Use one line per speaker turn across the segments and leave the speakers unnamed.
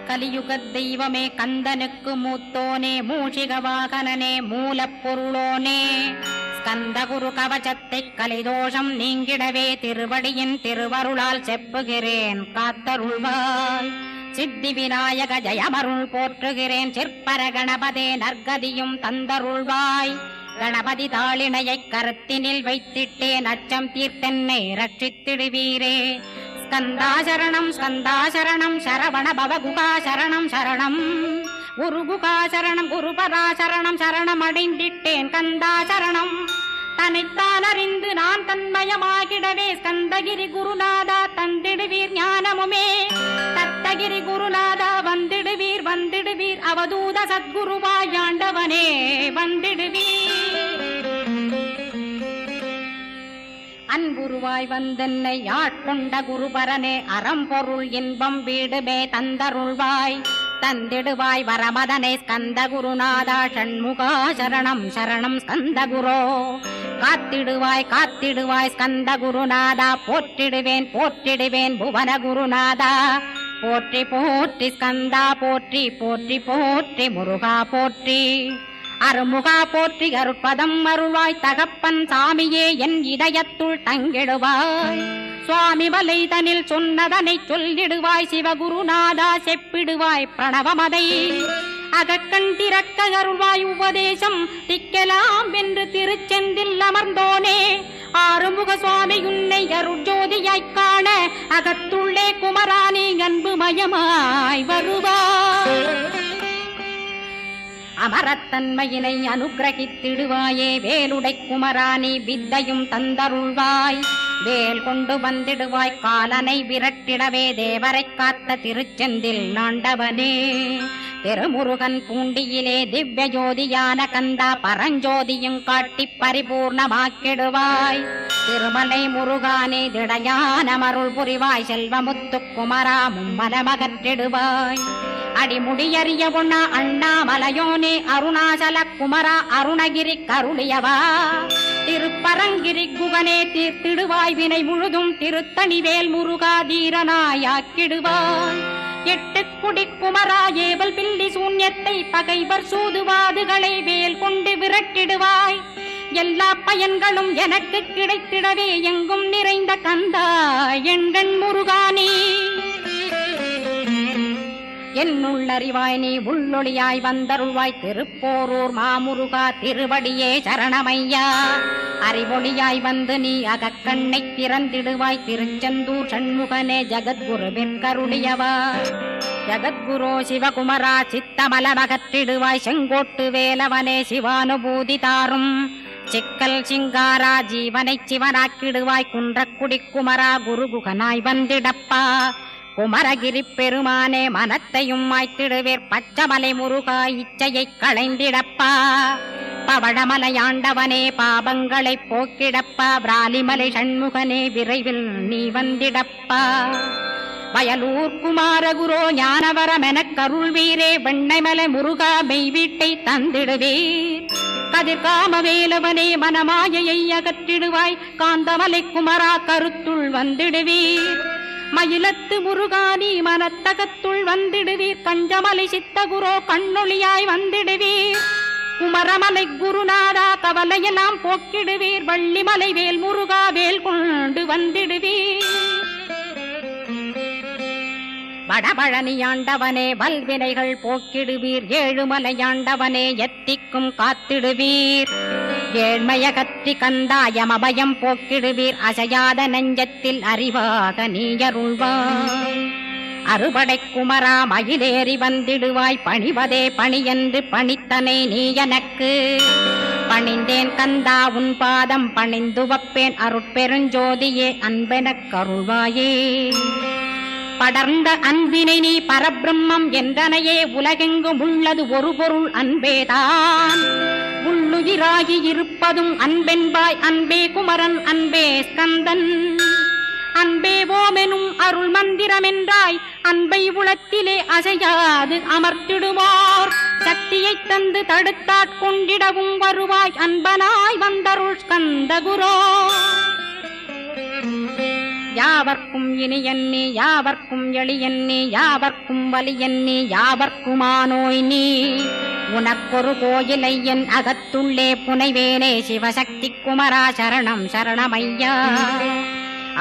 கலியுக தெய்வமே கந்தனுக்கு மூத்தோனே மூஷிக வாகனனே மூலப்பொருளோனே ஸ்கந்தகுரு கவசத்தை கலிதோஷம் நீங்கிடவே திருவடியின் திருவருளால் செப்புகிறேன் காத்தருள்வாய். சித்தி விநாயக ஜயமருள் போற்றுகிறேன் சிற்பர கணபதே நற்கதியும் தந்தருள்வாய். கணபதி தாளினையை கருத்தினில் வைத்திட்டேன் அச்சம் தீர்த்தென்னை ரட்சித்திடுவீரே. ஸ்கந்தாசரணம் ஸ்கந்தாசரணம் சரவண பவகுகாசரணம் சரணம் குருகுகாசரணம் குருபராசரணம் சரணம் அடைந்திட்டேன் கந்தாசரணம். தன்னைத்தான் அறிந்து நான் தன்மயமாகிடவே ஸ்கந்தகிரி குருநாதா தந்திடுவீர் ஞானமுமே. தத்தகிரி குருநாதா வந்திடுவீர் வந்திடுவீர் அவதூத சத்குருவாயாண்டவனே வந்திடுவீர். அன்புருவாய் வந்தென்னை ஆட்கொண்ட குருபரனே அறம்பொருள் இன்பம் வீடுமே தந்தருள்வாய். தந்திடுவாய் வரமதனை ஸ்கந்த குருநாதா ஷண்முகா சரணம் சரணம் ஸ்கந்த குரோ. காத்திடுவாய் காத்திடுவாய் ஸ்கந்த குருநாதா போற்றிடுவேன் போற்றிடுவேன் புவன குருநாதா. போற்றி போற்றி ஸ்கந்தா போற்றி போற்றி போற்றி முருகா போற்றி. அருமுகா போற்றி அருட்பதம் அருள்வாய் தகப்பன் சாமியே என் இதயத்துள் தங்கிடுவாய். சுவாமி வலைதனில் சொன்னதனை சொல்லிடுவாய் சிவகுருநாதா செப்பிடுவாய் பிரணவமதை. அகக்கண் திறக்க அருள்வாய் உபதேசம் திக்கலாம் என்று திருச்செந்தில் அமர்ந்தோனே. ஆறுமுக சுவாமி உன்னை அருட்ஜோதியாய்க் காண அகத்துள்ளே குமரானி அன்பு மயமாய் வருவாய். அமரத்தன்மையினை அனுகிரகித்திடுவாயே வேலுடை குமராணி வித்தையும் தந்தருள்வாய். வேல் கொண்டு வந்திடுவாய் காலனை விரட்டிடவே தேவரை காத்த திருச்செந்தில் நாண்டவனே. திருமுருகன் பூண்டியிலே திவ்ய ஜோதியான கந்தா பரஞ்சோதியும் காட்டி பரிபூர்ணமாக்கிடுவாய். திருமலை முருகானே திடையான மருள் புரிவாய் செல்வமுத்து குமரா மும்மலமகற்றிடுவாய். அடிமுடியறிய பொண்ணா அண்ணாமலையோனே அருணாசல குமரா அருணகிரி கருளியவா. திருப்பரங்கிரி குகனே தீர்த்திடுவாய் வினை முழுதும் திருத்தணிவேல் முருகா தீரனாயாக்கிடுவாய். எட்டு குடி குமரா ஏவல் பில்லி சூன்யத்தை பகைவர் சூதுவாதுகளை வேல் கொண்டு விரட்டிடுவாய். எல்லா பயன்களும் எனக்கு கிடைத்திடவே எங்கும் நிறைந்த கந்தா எண்கண் முருகானே. என்னுள்ளறிவாய் நீ உள்ளொளியாய் வந்தருள்வாய் திருப்போரூர் மாமுருகா திருவடியே சரணமையா. அறிவொளியாய் வந்து நீ அகக்கண்ணை திறந்திடுவாய் திருச்செந்தூர் சண்முகனே ஜகத்குருவின் கருளியவா. ஜகத்குரோ சிவகுமரா சித்தமலமகற்றிடுவாய் செங்கோட்டு வேலவனே சிவானுபூதி தாரும். சிக்கல் சிங்காரா ஜீவனை சிவனாக்கிடுவாய் குன்றக்குடி குமரா குருகுகனாய் வந்திடப்பா. குமரகிரி பெருமானே மனத்தையும் மாய்த்திடுவேர் பச்சமலை முருகா இச்சையை களைந்திடப்பா. பவழமலையாண்டவனே பாபங்களை போக்கிடப்பா. பிராலிமலை சண்முகனே விரைவில் நீ வந்திடப்பா. வயலூர் குமாரகுரோ ஞானவரமெனக் கருள்வீரே வெண்ணைமலை முருகா மெய் வீட்டை தந்திடுவீர். கதிர்காம வேலவனே மனமாயையை அகற்றிடுவாய் காந்தமலை குமரா கருத்துள் வந்திடுவீர். மயிலத்து முருகானி மனத்தகத்துள் வந்திடுவீர். கஞ்சமலை சித்தகுரோ கண்ணொளியாய் வந்திடுவீர். குமரமலை குருநாதா கவலையெல்லாம் போக்கிடுவீர். வள்ளிமலை வேல் முருகா வேல் கொண்டு வந்திடுவீர். வடபழனியாண்டவனே வல்வினைகள் போக்கிடுவீர். ஏழுமலையாண்டவனே எத்திக்கும் காத்திடுவீர். ஏழ்மையகற்றி கந்தாயம் அபயம் போக்கிடுவீர். அசையாத நெஞ்சத்தில் அறிவாக நீயருள்வாய். அறுபடை குமரா மயிலேறி வந்திடுவாய். பணிவதே பணியென்று பணித்தனை நீ எனக்கு. பணிந்தேன் கந்தா உன் பாதம் பணிந்து வப்பேன் அருட்பெருஞ்சோதியே அன்பெனக் கருள்வாயே. படர்ந்த அன்பினை நீ பரபிரம்மம் என்றனையே உலகெங்கும் உள்ளது ஒரு பொருள் அன்பேதான். உள்ளுயிராகி இருப்பதும் அன்பென்பாய் அன்பே குமரன் அன்பே ஸ்கந்தன். அன்பே ஓமெனும் அருள் மந்திரமென்றாய் அன்பை உளத்திலே அசையாது அமர்த்திடுவார். சக்தியை தந்து தடுத்தாட்கொண்டிடவும் வருவாய் அன்பனாய் வந்தருள் ஸ்கந்த குரோ. யா யாவர்க்கும் இனியன் நீ யாவர்க்கும் எளியன் நீ யாவர்க்கும் வலியன் நீ யாவர்க்குமானோய் நீ உனக்கொரு கோயிலை என் அகத்துள்ளே புனைவேனே சிவசக்தி குமரா சரணம் சரணமையா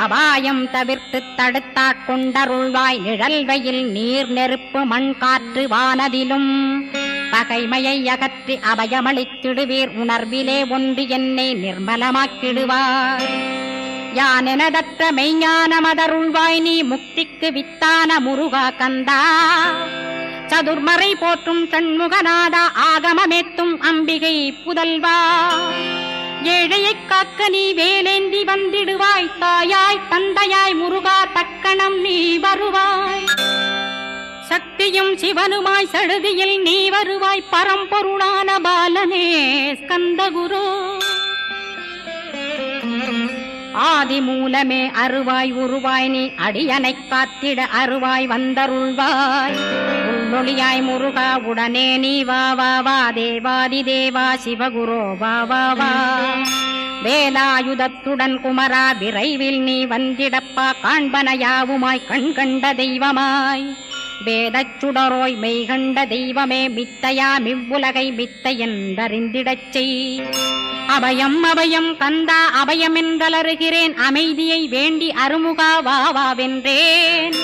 அபாயம் தவிர்த்து தடுத்தாட்கொண்டருள்வாய் நிழல் வெயில் நீர் நெருப்பு மண் காற்று வானதிலும் பகைமையை அகற்றி அபயமளித்திடுவீர் உணர்விலே ஒன்று என்னை நிர்மலமாக்கிடுவார் யானெனதற்ற மெய்ஞானமதருள்வாய் நீ முக்திக்கு வித்தான முருகா கந்தா சதுர்மறை போற்றும் சண்முகநாதா ஆகமமேத்தும் அம்பிகை புதல்வா ஏழையைக் காக்க நீ வேலேந்தி வந்திடுவாய் தாயாய் தந்தையாய் முருகா தக்கணம் நீ வருவாய் சக்தியும் சிவனுமாய் சடுதியில் நீ வருவாய் பரம்பொருளான பாலனே ஸ்கந்தகுரு ஆதி மூலமே அருவாய் உருவாய் நீ அடியனைக் காத்திட அருவாய் வந்தருள்வாய் உள்ளொளியாய் முருகா உடனே நீ வா வா வா தேவாதி தேவா சிவகுரோ வா வா வா வேலாயுதத்துடன் குமரா விரைவில் நீ வந்திடப்பா காண்பன யாவுமாய் கண் கண்ட தெய்வமாய் வேதச் சுடரோய் மெய்கண்ட தெய்வமே மித்தையா மிவ்வுலகை மித்தை என்றறிந்திடச் செய் அபயம் அபயம் கந்தா அபயம் என்றலறுகிறேன் அமைதியை வேண்டி அருமுகா வா வென்றேன்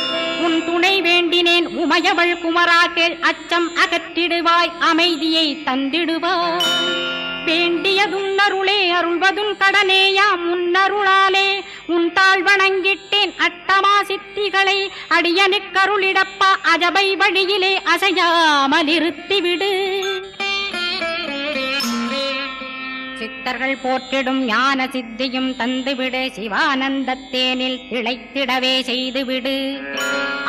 உன் துணை வேண்டினேன் உமையவள் குமரா கேள் அச்சம் அகற்றிடுவாய் அமைதியை தந்திடுவாய் வேண்டியதும் அருளே அருள்வதும் கடனேயா முன்னருளாலே உன் தாழ் வணங்கிட்டேன் அட்டமா சித்திகளை அடியனுக்கருளிடப்பா அஜபை வழியிலே அசையாமலிருத்திவிடு சித்தர்கள் போற்றிடும் ஞான சித்தியும் தந்துவிடு சிவானந்தத்தேனில் திளைத்திடவே செய்துவிடு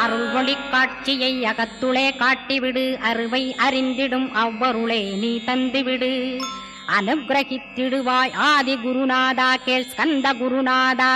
அருள் ஒளி காட்சியை அகத்துளே காட்டிவிடு அருவை அறிந்திடும் அவ்வருளே நீ தந்துவிடு அனுகிரகித்திடுவாய் ஆதி குருநாதா கேள் ஸ்கந்த குருநாதா